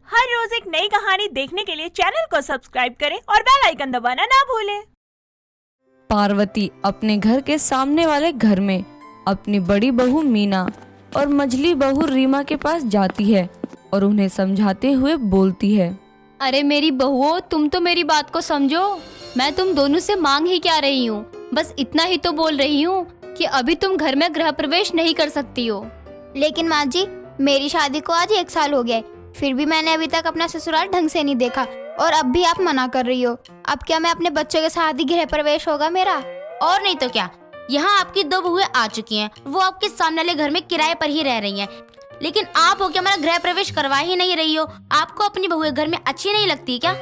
हर रोज एक नई कहानी देखने के लिए चैनल को सब्सक्राइब करें और बेल आइकन दबाना ना भूलें। पार्वती अपने घर के सामने वाले घर में अपनी बड़ी बहू मीना और मझली बहू रीमा के पास जाती है और उन्हें समझाते हुए बोलती है, अरे मेरी बहुओं, तुम तो मेरी बात को समझो। मैं तुम दोनों से मांग ही क्या रही हूँ, बस इतना ही तो बोल रही हूँ कि अभी तुम घर में गृह प्रवेश नहीं कर सकती हो। लेकिन माँ जी, मेरी शादी को आज 1 साल हो गया है, फिर भी मैंने अभी तक अपना ससुराल ढंग से नहीं देखा और अब भी आप मना कर रही हो। अब क्या मैं अपने बच्चों के साथ ही गृह प्रवेश होगा मेरा? और नहीं तो क्या, यहाँ आपकी 2 बहुएं आ चुकी हैं, वो आपके सामने वाले घर में किराए पर ही रह रही हैं। लेकिन आप हो क्या हमारा गृह प्रवेश करवा ही नहीं रही हो? आपको अपनी बहुएं घर में अच्छी नहीं लगती क्या?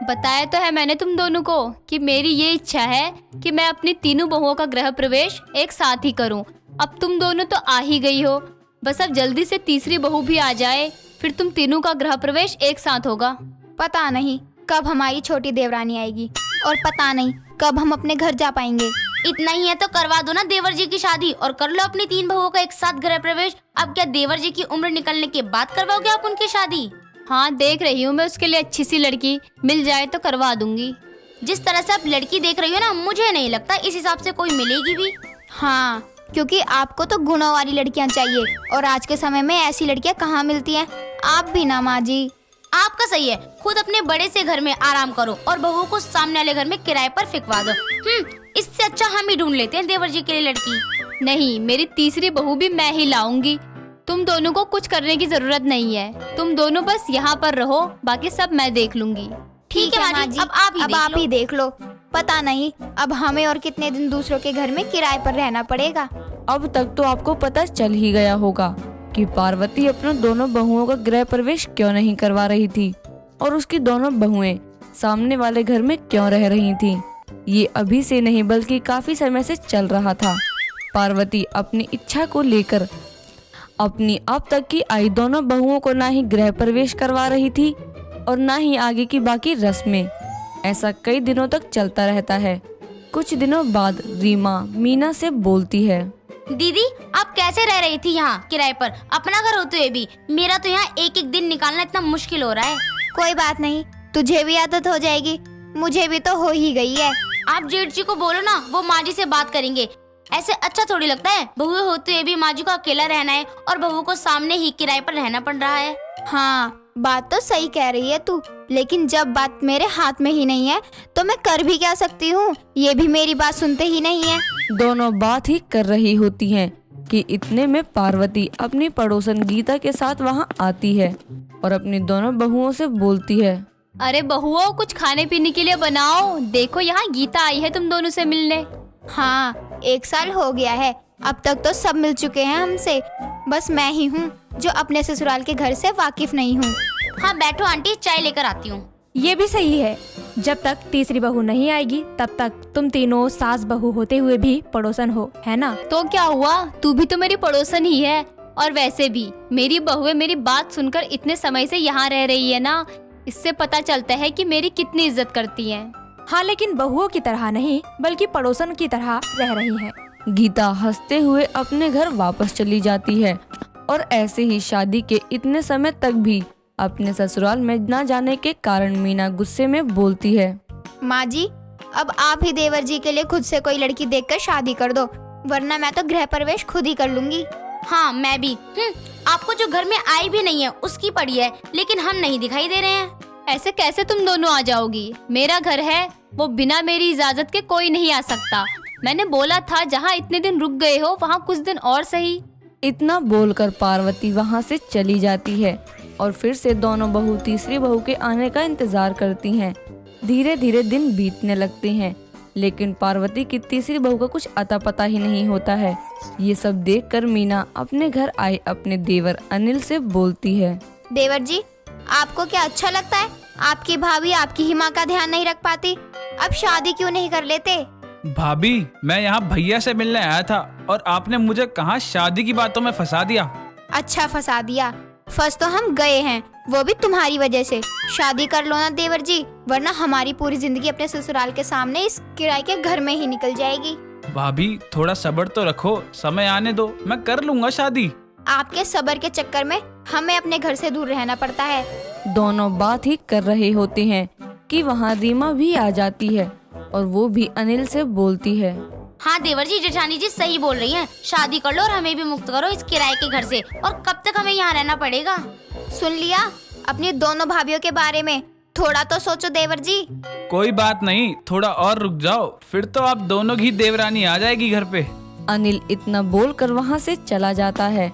बताया तो है मैंने तुम दोनों को कि मेरी ये इच्छा है कि मैं अपनी तीनों बहुओं का गृह प्रवेश एक साथ ही करूं। अब तुम दोनों तो आ ही गई हो, बस अब जल्दी से तीसरी बहू भी आ जाए, फिर तुम तीनों का गृह प्रवेश एक साथ होगा। पता नहीं कब हमारी छोटी देवरानी आएगी और पता नहीं कब हम अपने घर जा पाएंगे। इतना ही है तो करवा दो ना देवर जी की शादी और कर लो अपनी 3 बहुओं का एक साथ गृह प्रवेश। अब क्या देवर जी की उम्र निकलने के बाद करवाओगे आप उनकी शादी? हाँ, देख रही हूँ मैं उसके लिए अच्छी सी लड़की मिल जाए तो करवा दूंगी। जिस तरह से आप लड़की देख रही हो ना, मुझे नहीं लगता इस हिसाब से कोई मिलेगी भी। हाँ, क्योंकि आपको तो गुणों वाली लड़कियां चाहिए और आज के समय में ऐसी लड़कियां कहाँ मिलती हैं। आप भी ना माँ जी। आपका सही है, खुद अपने बड़े से घर में आराम करो और बहुओं को सामने वाले घर में किराए पर फिकवा दो। इससे अच्छा हम ही ढूंढ लेते हैं देवर जी के लिए लड़की। नहीं, मेरी तीसरी बहू भी मैं ही लाऊंगी। तुम दोनों को कुछ करने की जरूरत नहीं है, तुम दोनों बस यहाँ पर रहो, बाकी सब मैं देख लूंगी। ठीक है माँ जी, अब आप ही देख लो। पता नहीं अब हमें और कितने दिन दूसरों के घर में किराए पर रहना पड़ेगा। अब तक तो आपको पता चल ही गया होगा कि पार्वती अपने दोनों बहुओं का गृह प्रवेश क्यों नहीं करवा रही थी और उसकी दोनों बहुएं सामने वाले घर में क्यों रह रही थीं। ये अभी से नहीं बल्कि काफी समय से चल रहा था। पार्वती अपनी इच्छा को लेकर अपनी अब तक की आई दोनों बहुओं को ना ही गृह प्रवेश करवा रही थी और ना ही आगे की बाकी रस्में। ऐसा कई दिनों तक चलता रहता है। कुछ दिनों बाद रीमा मीना से बोलती है, दीदी आप कैसे रह रही थी यहाँ किराए पर, अपना घर होते हुए भी? मेरा तो यहाँ एक एक दिन निकालना इतना मुश्किल हो रहा है। कोई बात नहीं, तुझे भी आदत हो जाएगी, मुझे भी तो हो ही गई है। आप जेठ जी को बोलो ना, वो माँ जी से बात करेंगे। ऐसे अच्छा थोड़ी लगता है बहू होते हुए भी माँ जी को अकेला रहना है और बहू को सामने ही किराए पर रहना पड़ रहा है। हाँ, बात तो सही कह रही है तू, लेकिन जब बात मेरे हाथ में ही नहीं है तो मैं कर भी क्या सकती हूँ? ये भी मेरी बात सुनते ही नहीं है। दोनों बात ही कर रही होती हैं कि इतने में पार्वती अपनी पड़ोसन गीता के साथ वहाँ आती है और अपनी दोनों बहुओं से बोलती है, अरे बहुओं, कुछ खाने पीने के लिए बनाओ, देखो यहाँ गीता आई है तुम दोनों से मिलने। हाँ, 1 साल हो गया है, अब तक तो सब मिल चुके हैं हमसे, बस मैं ही हूँ जो अपने ससुराल के घर से वाकिफ नहीं हूँ। हाँ बैठो आंटी, चाय लेकर आती हूँ। ये भी सही है, जब तक तीसरी बहू नहीं आएगी तब तक तुम तीनों सास बहू होते हुए भी पड़ोसन हो, है ना? तो क्या हुआ, तू भी तो मेरी पड़ोसन ही है। और वैसे भी मेरी बहुएं मेरी बात सुनकर इतने समय से यहाँ रह रही है ना, इससे पता चलता है कि मेरी कितनी इज्जत करती हैं। हाँ, लेकिन बहुओं की तरह नहीं बल्कि पड़ोसन की तरह रह रही हैं। गीता हंसते हुए अपने घर वापस चली जाती है और ऐसे ही शादी के इतने समय तक भी अपने ससुराल में न जाने के कारण मीना गुस्से में बोलती है, माँ जी, अब आप ही देवर जी के लिए खुद से कोई लड़की देखकर शादी कर दो, वरना मैं तो गृह प्रवेश खुद ही कर लूंगी। हाँ मैं भी। आपको जो घर में आई भी नहीं है उसकी पड़ी है, लेकिन हम नहीं दिखाई दे रहे हैं। ऐसे कैसे तुम दोनों आ जाओगी? मेरा घर है, वो बिना मेरी इजाजत के कोई नहीं आ सकता। मैंने बोला था जहाँ इतने दिन रुक गए हो वहाँ कुछ दिन और सही। इतना बोलकर पार्वती वहाँ से चली जाती है और फिर से दोनों बहू तीसरी बहू के आने का इंतजार करती हैं। धीरे धीरे दिन बीतने लगते हैं, लेकिन पार्वती की तीसरी बहू का कुछ अता पता ही नहीं होता है। ये सब देखकर मीना अपने घर आए अपने देवर अनिल से बोलती है, देवर जी, आपको क्या अच्छा लगता है आपकी भाभी आपकी ही माँ का ध्यान नहीं रख पाती? अब शादी क्यों नहीं कर लेते? भाभी, मैं यहाँ भैया से मिलने आया था और आपने मुझे कहाँ शादी की बातों में फंसा दिया। अच्छा, फंसा दिया? फंस तो हम गए हैं, वो भी तुम्हारी वजह से। शादी कर लो ना देवर जी, वरना हमारी पूरी जिंदगी अपने ससुराल के सामने इस किराए के घर में ही निकल जाएगी। भाभी थोड़ा सब्र तो रखो, समय आने दो, मैं कर लूंगा शादी। आपके सब्र के चक्कर में हमें अपने घर से दूर रहना पड़ता है। दोनों बात ही कर रहे होते हैं कि वहाँ रीमा भी आ जाती है और वो भी अनिल से बोलती है। हाँ देवर जी, जेठानी जी सही बोल रही हैं। शादी कर लो और हमें भी मुक्त करो इस किराए के घर से। और कब तक हमें यहाँ रहना पड़ेगा? सुन लिया? अपनी दोनों भाभीियों के बारे में थोड़ा तो सोचो देवर जी। कोई बात नहीं, थोड़ा और रुक जाओ, फिर तो आप दोनों की देवरानी आ जाएगी घर पे। अनिल इतना बोलकर वहाँ से चला जाता है।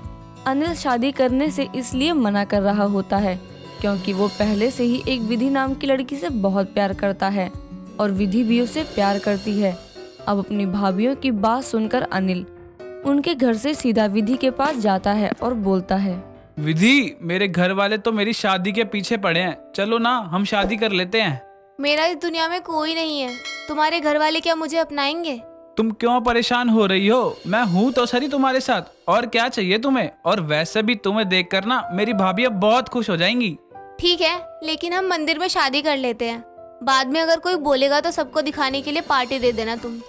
अनिल शादी करने से इसलिए मना कर रहा होता है क्योंकि वो पहले से ही एक विधि नाम की लड़की से बहुत प्यार करता है और विधि भी उसे प्यार करती है। अब अपनी भाभीियों की बात सुनकर अनिल उनके घर से सीधा विधि के पास जाता है और बोलता है, विधि, मेरे घर वाले तो मेरी शादी के पीछे पड़े हैं, चलो ना हम शादी कर लेते हैं। मेरा इस दुनिया में कोई नहीं है, तुम्हारे घर वाले क्या मुझे अपनाएंगे? तुम क्यों परेशान हो रही हो? मैं हूँ तो सही तुम्हारे साथ, और क्या चाहिए तुम्हें? और वैसे भी तुम्हें देखकर ना मेरी भाभी अब बहुत खुश हो जाएंगी। ठीक है, लेकिन हम मंदिर में शादी कर लेते हैं। बाद में अगर कोई बोलेगा तो सबको दिखाने के लिए पार्टी दे देना तुम।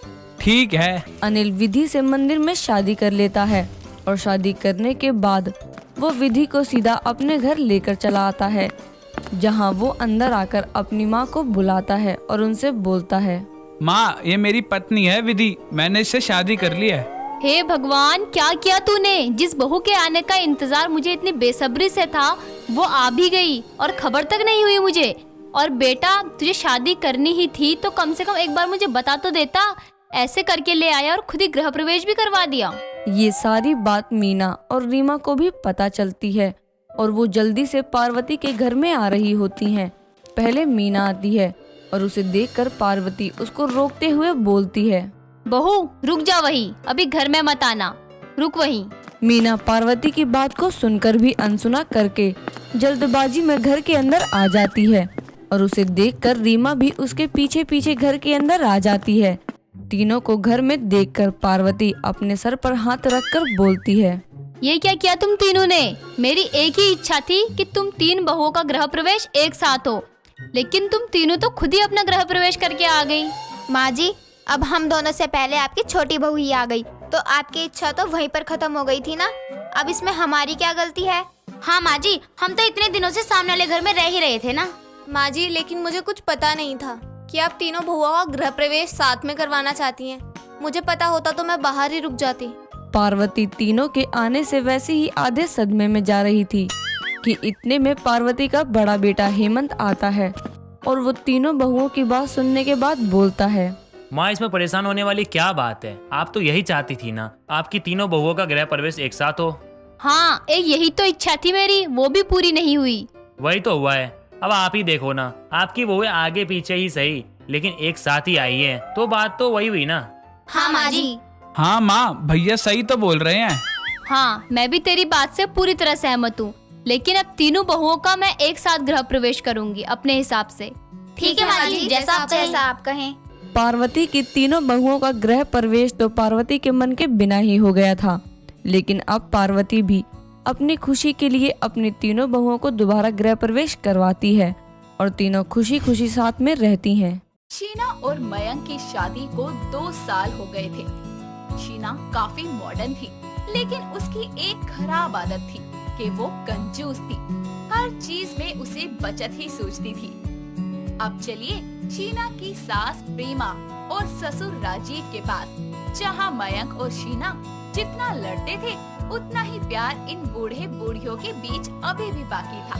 ठीक है। अनिल विधि से मंदिर में शादी कर लेता है और शादी करने के बाद वो विधि को सीधा अपने घर लेकर चला आता है, जहाँ वो अंदर आकर अपनी माँ को बुलाता है और उनसे बोलता है, माँ, ये मेरी पत्नी है विधि, मैंने इससे शादी कर ली है। हे भगवान, क्या किया तूने? जिस बहू के आने का इंतजार मुझे इतनी बेसब्री से था वो आ भी गई और खबर तक नहीं हुई मुझे। और बेटा, तुझे शादी करनी ही थी तो कम से कम एक बार मुझे बता तो देता। ऐसे करके ले आया और खुद ही गृह प्रवेश भी करवा दिया। ये सारी बात मीना और रीमा को भी पता चलती है और वो जल्दी से पार्वती के घर में आ रही होती हैं। पहले मीना आती है और उसे देखकर पार्वती उसको रोकते हुए बोलती है, बहू रुक जा, वहीं अभी घर में मत आना, रुक वहीं। मीना पार्वती की बात को सुनकर भी अनसुना करके जल्दबाजी में घर के अंदर आ जाती है और उसे देखकर रीमा भी उसके पीछे पीछे घर के अंदर आ जाती है। तीनों को घर में देखकर पार्वती अपने सर पर हाथ रखकर बोलती है, ये क्या किया तुम तीनों ने? मेरी एक ही इच्छा थी कि तुम तीन बहुओं का गृह प्रवेश एक साथ हो, लेकिन तुम तीनों तो खुद ही अपना गृह प्रवेश करके आ गई। माँ जी, अब हम दोनों से पहले आपकी छोटी बहू ही आ गई, तो आपकी इच्छा तो वहीं पर खत्म हो गई थी ना। अब इसमें हमारी क्या गलती है? हाँ माँ जी, हम तो इतने दिनों से सामने वाले घर में रह ही रहे थे ना। माँ जी, लेकिन मुझे कुछ पता नहीं था कि आप तीनों बहुओं का गृह प्रवेश साथ में करवाना चाहती हैं। मुझे पता होता तो मैं बाहर ही रुक जाती। पार्वती तीनों के आने से वैसे ही आधे सदमे में जा रही थी कि इतने में पार्वती का बड़ा बेटा हेमंत आता है और वो तीनों बहुओं की बात सुनने के बाद बोलता है, माँ, इसमें परेशान होने वाली क्या बात है? आप तो यही चाहती थी ना, आपकी तीनों बहुओं का गृह प्रवेश एक साथ हो। हाँ, एक यही तो इच्छा थी मेरी, वो भी पूरी नहीं हुई। वही तो हुआ है। अब आप ही देखो ना, आपकी बहुएं आगे पीछे ही सही लेकिन एक साथ ही आई है, तो बात तो वही हुई ना। हाँ माँ जी। हाँ माँ, भैया सही तो बोल रहे हैं। हाँ, मैं भी तेरी बात से पूरी तरह सहमत हूँ, लेकिन अब तीनों बहुओं का मैं एक साथ गृह प्रवेश करूंगी अपने हिसाब से। ठीक है माँ जी, जैसा आप कहें। पार्वती की तीनों बहुओं का गृह प्रवेश तो पार्वती के मन के बिना ही हो गया था, लेकिन अब पार्वती भी अपनी खुशी के लिए अपनी तीनों बहुओं को दोबारा गृह प्रवेश करवाती है और तीनों खुशी खुशी साथ में रहती हैं। शीना और मयंक की शादी को 2 साल हो गए थे। शीना काफी मॉडर्न थी, लेकिन उसकी एक खराब आदत थी कि वो कंजूस थी। हर चीज में उसे बचत ही सोचती थी। अब चलिए शीना की सास प्रेमा और ससुर राजीव के पास, जहाँ मयंक और शीना जितना लड़ते थे उतना ही प्यार इन बूढ़े बूढ़ियों के बीच अभी भी बाकी था।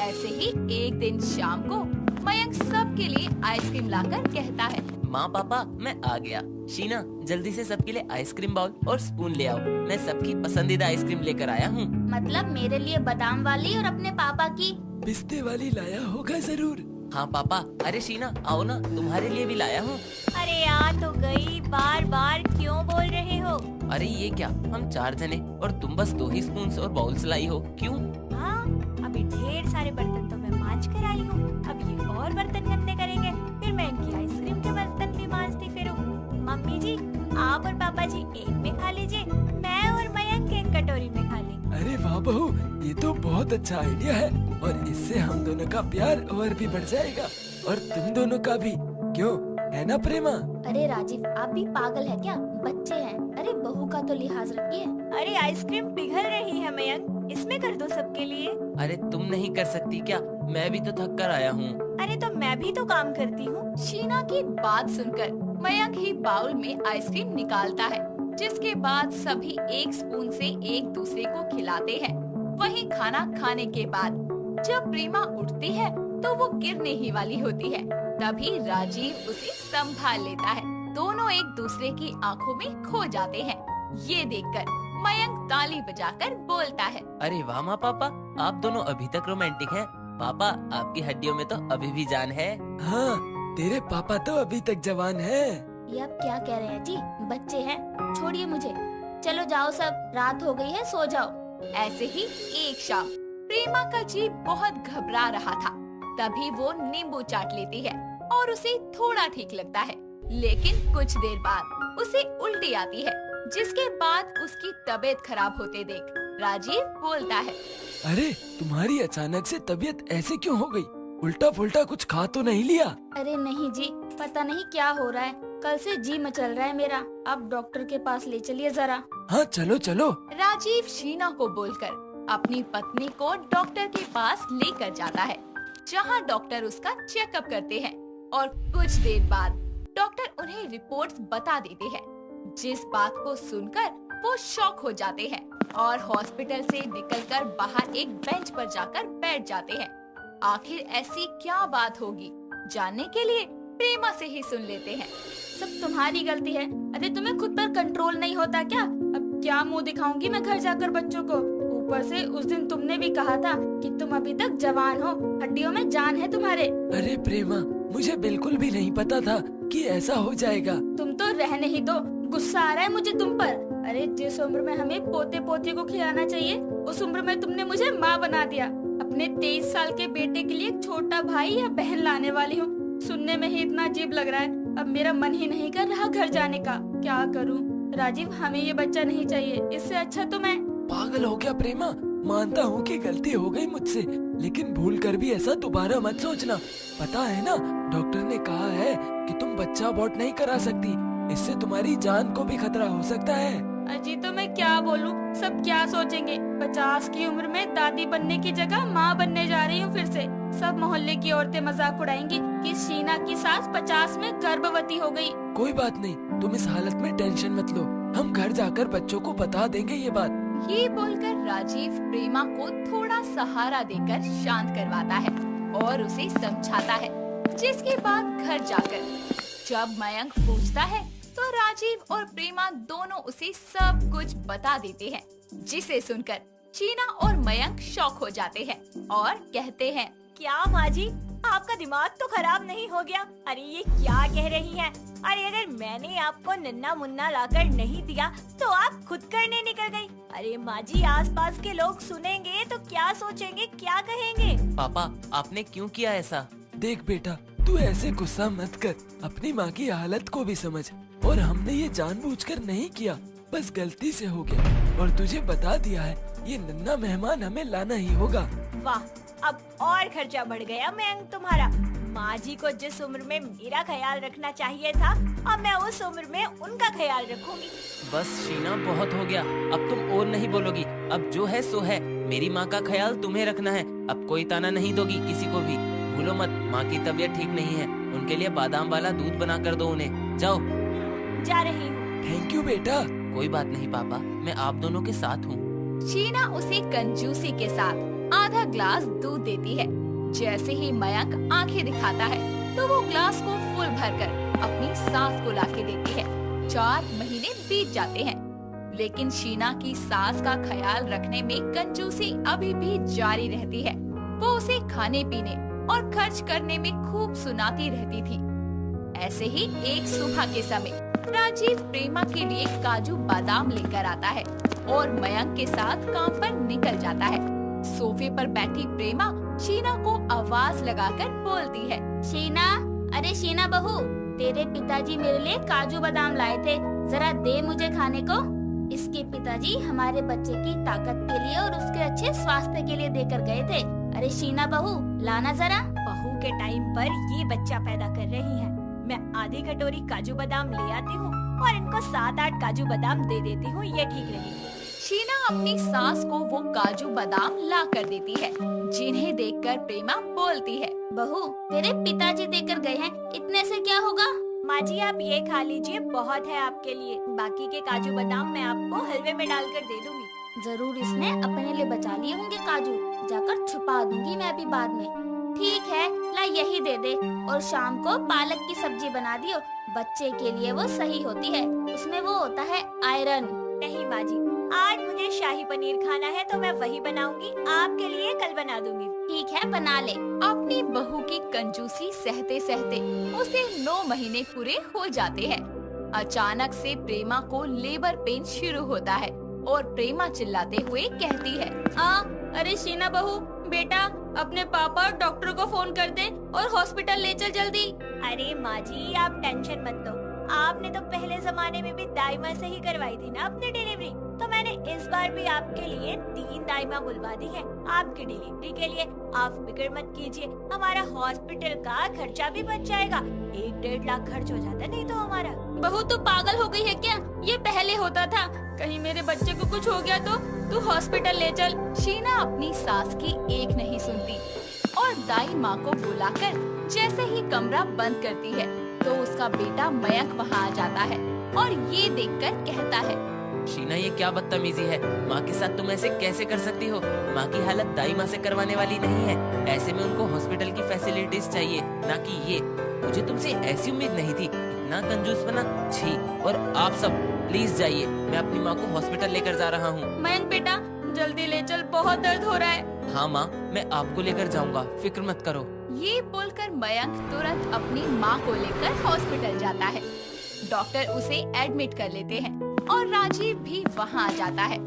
ऐसे ही एक दिन शाम को मयंक सबके लिए आइसक्रीम लाकर कहता है, माँ पापा मैं आ गया। शीना जल्दी से सबके लिए आइसक्रीम बाउल और स्पून ले आओ, मैं सबकी पसंदीदा आइसक्रीम लेकर आया हूँ। मतलब मेरे लिए बादाम वाली और अपने पापा की पिस्ते वाली लाया होगा जरूर। हाँ पापा, अरे शीना आओ ना, तुम्हारे लिए भी लाया हूँ। अरे यार तो गई, बार बार क्यों बोल रहे हो? अरे ये क्या, हम 4 जने और तुम बस 2 ही स्पून और बाउल्स लाई हो, क्यों? हाँ, अभी ढेर सारे बर्तन तो मैं मांज कर आई हूँ, अब ये और बर्तन गंदे करेंगे, फिर मैं इनकी आइसक्रीम के बर्तन भी मांजती फिरूं। मम्मी जी, आप और पापा जी एक में खा लीजिए, मैं और मयंक एक कटोरी में खा लेंगे। अरे वाह बहू, ये तो बहुत अच्छा आइडिया है और इससे हम दोनों का प्यार और भी बढ़ जाएगा और तुम दोनों का भी, क्यों है ना प्रेमा? अरे राजीव, आप भी पागल है क्या? बच्चे हैं। अरे बहू का तो लिहाज रखिए। अरे आइसक्रीम पिघल रही है मयंक, इसमें कर दो सबके लिए। अरे तुम नहीं कर सकती क्या? मैं भी तो थक कर आया हूँ। अरे तो मैं भी तो काम करती हूँ। शीना की बात सुनकर मयंक ही बाउल में आइसक्रीम निकालता है, जिसके बाद सभी एक स्पून से एक दूसरे को खिलाते हैं। वहीं खाना खाने के बाद जब प्रेमा उठती है तो वो गिरने ही वाली होती है। तभी राजीव उसे संभाल लेता है। दोनों एक दूसरे की आंखों में खो जाते हैं। ये देखकर मयंक ताली बजाकर बोलता है, अरे वाह माँ पापा, आप दोनों अभी तक रोमांटिक हैं। पापा, आपकी हड्डियों में तो अभी भी जान है। हाँ, तेरे पापा तो अभी तक जवान है। ये आप क्या कह रहे हैं जी? बच्चे हैं, छोड़िए मुझे। चलो जाओ सब, रात हो गई है, सो जाओ। ऐसे ही एक शाम प्रेमा का जी बहुत घबरा रहा था। तभी वो नींबू चाट लेती है और उसे थोड़ा ठीक लगता है, लेकिन कुछ देर बाद उसे उल्टी आती है, जिसके बाद उसकी तबीयत खराब होते देख राजीव बोलता है, अरे तुम्हारी अचानक से तबीयत ऐसे क्यों हो गई? उल्टा पुल्टा कुछ खा तो नहीं लिया? अरे नहीं जी, पता नहीं क्या हो रहा है, कल से जी मचल रहा है मेरा। आप डॉक्टर के पास ले चलिए जरा। हाँ चलो चलो। राजीव शीना को बोलकर अपनी पत्नी को डॉक्टर के पास लेकर जाता है, जहां डॉक्टर उसका चेकअप करते हैं और कुछ देर बाद डॉक्टर उन्हें रिपोर्ट्स बता देते हैं, जिस बात को सुनकर वो शॉक हो जाते हैं और हॉस्पिटल से निकलकर बाहर एक बेंच पर जाकर बैठ जाते हैं। आखिर ऐसी क्या बात होगी, जानने के लिए प्रेमा से ही सुन लेते हैं। सब तुम्हारी गलती है। अरे तुम्हें खुद पर कंट्रोल नहीं होता क्या? अब क्या मुंह दिखाऊंगी मैं घर जाकर बच्चों को? ऊपर से उस दिन तुमने भी कहा था कि तुम अभी तक जवान हो, हड्डियों में जान है तुम्हारे। अरे प्रेमा, मुझे बिल्कुल भी नहीं पता था कि ऐसा हो जाएगा। तुम तो रहने ही दो, गुस्सा आ रहा है मुझे तुम पर। अरे जिस उम्र में हमें पोते पोते को खिलाना चाहिए, उस उम्र में तुमने मुझे माँ बना दिया। अपने 23 साल के बेटे के लिए एक छोटा भाई या बहन लाने वाली हूँ। सुनने में ही इतना अजीब लग रहा है। अब मेरा मन ही नहीं कर रहा घर जाने का। क्या करूँ राजीव, हमें ये बच्चा नहीं चाहिए। इससे अच्छा तो मैं। पागल हो क्या प्रेमा? मानता हूँ कि गलती हो गई मुझसे, लेकिन भूल कर भी ऐसा दोबारा मत सोचना। पता है ना, डॉक्टर ने कहा है कि तुम बच्चा अबॉर्ट नहीं करा सकती। इससे तुम्हारी जान को भी खतरा हो सकता है। अजी तो मैं क्या बोलूं, सब क्या सोचेंगे? 50 की उम्र में दादी बनने की जगह माँ बनने जा रही हूँ फिर से। सब मोहल्ले की औरतें मजाक उड़ाएंगी कि शीना की सास 50 में गर्भवती हो गई। कोई बात नहीं, तुम इस हालत में टेंशन मत लो। हम घर जाकर बच्चों को बता देंगे ये बात। ये बोलकर राजीव प्रेमा को थोड़ा सहारा देकर शांत करवाता है और उसे समझाता है, जिसके बाद घर जाकर जब मयंक पूछता है तो राजीव और प्रेमा दोनों उसे सब कुछ बता देते हैं, जिसे सुनकर शीना और मयंक शॉक हो जाते हैं और कहते हैं, क्या माँ जी, आपका दिमाग तो खराब नहीं हो गया? अरे ये क्या कह रही हैं? अरे अगर मैंने आपको नन्ना मुन्ना लाकर नहीं दिया तो आप खुद करने निकल गई। अरे माँ जी, आसपास के लोग सुनेंगे तो क्या सोचेंगे, क्या कहेंगे? पापा, आपने क्यों किया ऐसा? देख बेटा, तू ऐसे गुस्सा मत कर। अपनी माँ की हालत को भी समझ। और हमने ये जानबूझकर नहीं किया, बस गलती से हो गया। और तुझे बता दिया है, ये नन्ना मेहमान हमें लाना ही होगा। वाह, अब और खर्चा बढ़ गया मयंक तुम्हारा। माँ जी को जिस उम्र में मेरा ख्याल रखना चाहिए था, अब मैं उस उम्र में उनका ख्याल रखूंगी। बस शीना, बहुत हो गया। अब तुम और नहीं बोलोगी। अब जो है सो है। मेरी माँ का ख्याल तुम्हें रखना है। अब कोई ताना नहीं दोगी किसी को भी। भूलो मत, माँ की तबीयत ठीक नहीं है। उनके लिए बादाम वाला दूध बना कर दो उन्हें। जाओ। जा रही हूँ। थैंक यू बेटा। कोई बात नहीं पापा, मैं आप दोनों के साथ हूँ। शीना उसे कंजूसी के साथ आधा ग्लास दूध देती है। जैसे ही मयंक आंखें दिखाता है तो वो ग्लास को फुल भरकर अपनी सास को लाके देती है। 4 महीने बीत जाते हैं, लेकिन शीना की सास का ख्याल रखने में कंजूसी अभी भी जारी रहती है। वो उसे खाने पीने और खर्च करने में खूब सुनाती रहती थी। ऐसे ही एक सुबह के समय राजीव प्रेमा के लिए काजू बादाम लेकर आता है और मयंक के साथ काम पर निकल जाता है। सोफे पर बैठी प्रेमा शीना को आवाज लगाकर बोलती है, शीना, अरे शीना बहू, तेरे पिताजी मेरे लिए काजू बादाम लाए थे, जरा दे मुझे खाने को। इसके पिताजी हमारे बच्चे की ताकत के लिए और उसके अच्छे स्वास्थ्य के लिए देकर गए थे। अरे शीना बहू, लाना जरा। बहू के टाइम पर ये बच्चा पैदा कर रही है। मैं आधी कटोरी काजू बादाम ले आती हूँ और इनको 7-8 काजू बादाम दे देती हूँ, ये ठीक रहेगी। शीना अपनी सास को वो काजू बादाम ला कर देती है, जिन्हें देखकर प्रेमा बोलती है, बहू तेरे पिताजी देकर गए हैं, इतने से क्या होगा? माँ जी आप ये खा लीजिए, बहुत है आपके लिए। बाकी के काजू बादाम मैं आपको हलवे में डालकर दे दूंगी। जरूर इसने अपने लिए बचा लिए होंगे काजू, जाकर छुपा दूंगी मैं अभी बाद में। ठीक है, ला यही दे दे, और शाम को पालक की सब्जी बना दियो, बच्चे के लिए वो सही होती है, उसमें वो होता है आयरन। नहीं माँ जी, आज मुझे शाही पनीर खाना है तो मैं वही बनाऊंगी, आपके लिए कल बना दूंगी। ठीक है, बना ले। अपनी बहू की कंजूसी सहते सहते उसे 9 महीने पूरे हो जाते हैं। अचानक से प्रेमा को लेबर पेन शुरू होता है और प्रेमा चिल्लाते हुए कहती है, अरे शीना बहू, बेटा अपने पापा और डॉक्टर को फोन कर दे और हॉस्पिटल ले चल जल्दी। अरे माँ जी आप टेंशन मत लो, आपने तो पहले जमाने में भी दाइमा से ही करवाई थी ना अपनी डिलीवरी, तो मैंने इस बार भी आपके लिए 3 दाइमा बुलवा दी है आपकी डिलीवरी के लिए। आप फिक्र मत कीजिए, हमारा हॉस्पिटल का खर्चा भी बच जाएगा। 1-1.5 लाख खर्च हो जाता नहीं तो हमारा। बहू तू पागल हो गई है क्या? ये पहले होता था, कहीं मेरे बच्चे को कुछ हो गया तो तू हॉस्पिटल ले चल। शीना अपनी सास की एक नहीं सुनती और दाई माँ को बुलाकर जैसे ही कमरा बंद करती है तो उसका बेटा मयंक वहाँ आ जाता है और ये देखकर कहता है, शीना ये क्या बदतमीजी है, माँ के साथ तुम ऐसे कैसे कर सकती हो? माँ की हालत दाई माँ से करवाने वाली नहीं है, ऐसे में उनको हॉस्पिटल की फैसिलिटीज चाहिए, ना कि ये। मुझे तुमसे ऐसी उम्मीद नहीं थी, इतना कंजूस बना, छी। और आप सब प्लीज जाइए, मैं अपनी माँ को हॉस्पिटल लेकर जा रहा हूँ। मयंक बेटा जल्दी ले चल, बहुत दर्द हो रहा है। हाँ माँ, मैं आपको लेकर जाऊँगा, फिक्र मत करो। ये बोलकर मयंक तुरंत अपनी माँ को लेकर हॉस्पिटल जाता है। डॉक्टर उसे एडमिट कर लेते हैं और राजीव भी वहाँ आ जाता है।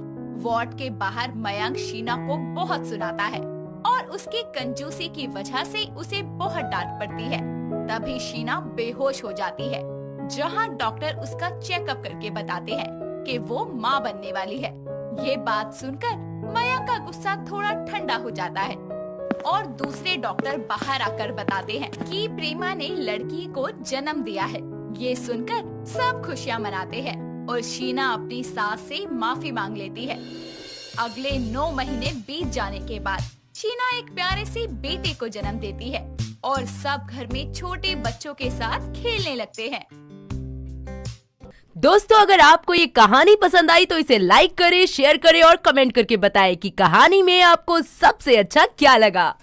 वार्ड के बाहर मयंक शीना को बहुत सुनाता है और उसकी कंजूसी की वजह से उसे बहुत डांट पड़ती है। तभी शीना बेहोश हो जाती है, जहाँ डॉक्टर उसका चेकअप करके बताते हैं कि वो माँ बनने वाली है। ये बात सुनकर मयंक का गुस्सा थोड़ा ठंडा हो जाता है और दूसरे डॉक्टर बाहर आकर बताते हैं कि प्रेमा ने लड़की को जन्म दिया है। ये सुनकर सब खुशियाँ मनाते हैं और शीना अपनी सास से माफी मांग लेती है। अगले 9 महीने बीत जाने के बाद शीना एक प्यारे से बेटे को जन्म देती है और सब घर में छोटे बच्चों के साथ खेलने लगते हैं। दोस्तों अगर आपको ये कहानी पसंद आई तो इसे लाइक करें, शेयर करें और कमेंट करके बताएं कि कहानी में आपको सबसे अच्छा क्या लगा।